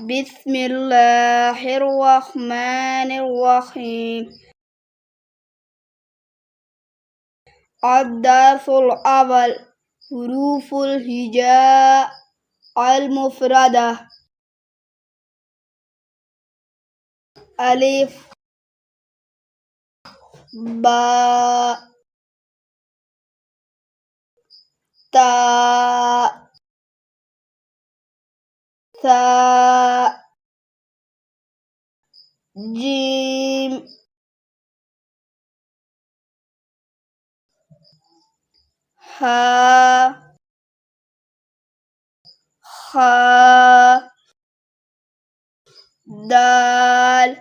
बिस्मिल्लाहिर्रहमानिर्रहीम। अद्दर्सुल अव्वल हुरूफुल हिजा अल मुफरदा। अलिफ बा ता सा जीम हा खा दाल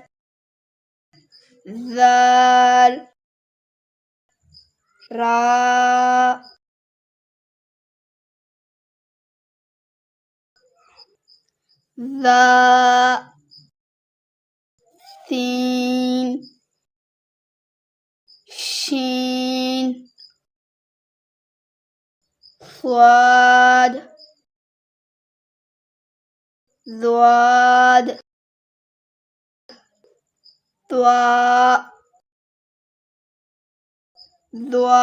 ज़ाल रा ज़ा सीन शीन स्वाद ज़वाद त्वा ज़वा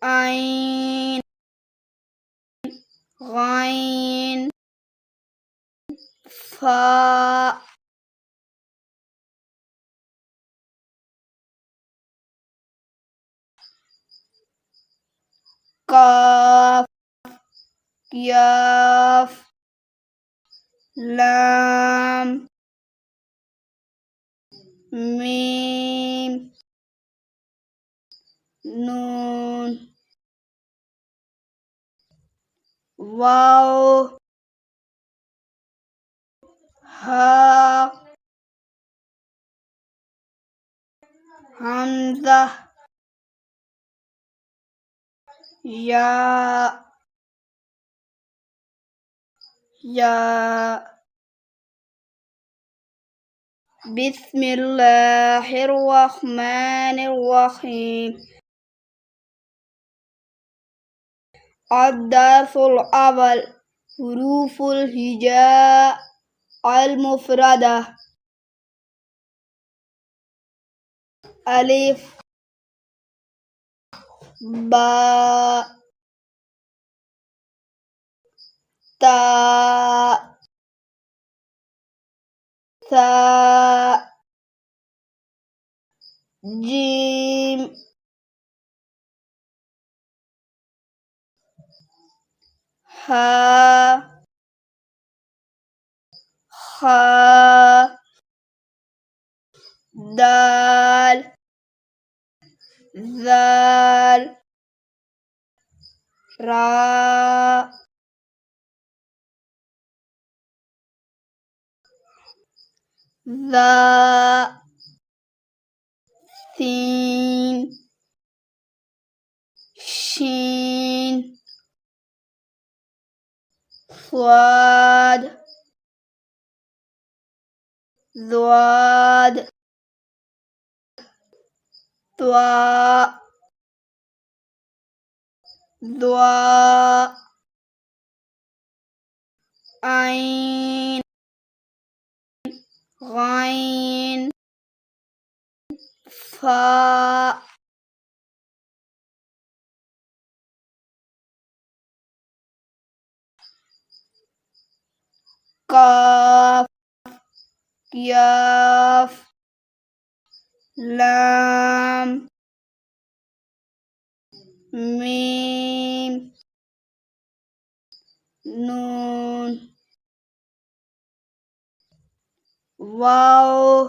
आइन गाइन फा काफ याफ लाम मीम नून वाव हा हमज़ा या बिस्मिल्लाहिर्रहमानिर्रहीम। अद्दर्सुल अव्वल हुरूफुल हिजा अल मुफरदा। अलिफ बा ता सा जीम हा खा दाल ज़ाल रा ज़ा सीन शीन स्वाद ज़वाद त्वा ज़वा आइन गाइन फा काफ याफ लाम मीम नून वाव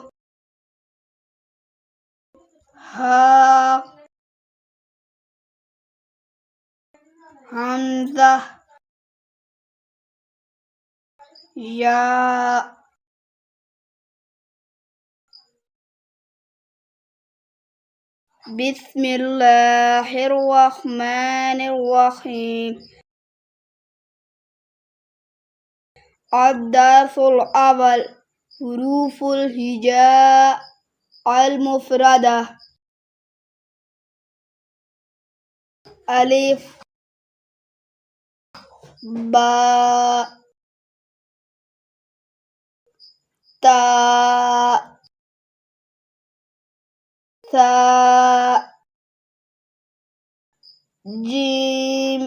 हा हमज़ा या बिस्मिल्लाहिर्रहमानिर्रहीम। अद्दर्सुल अव्वल हुरूफुल हिजा अल मुफरदा। अलिफ با تا ثا جیم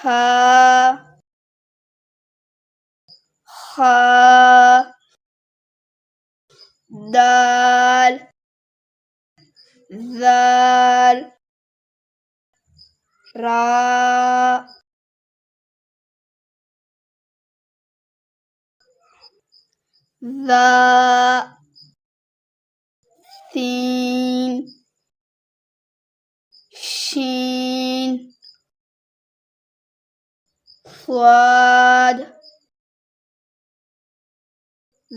ہا خا دال ذال را ذا سین شین صاد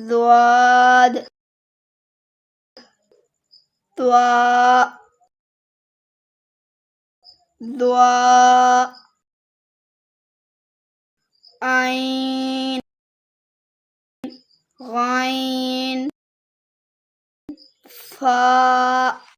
ضاد طاء ضاء عین غین فا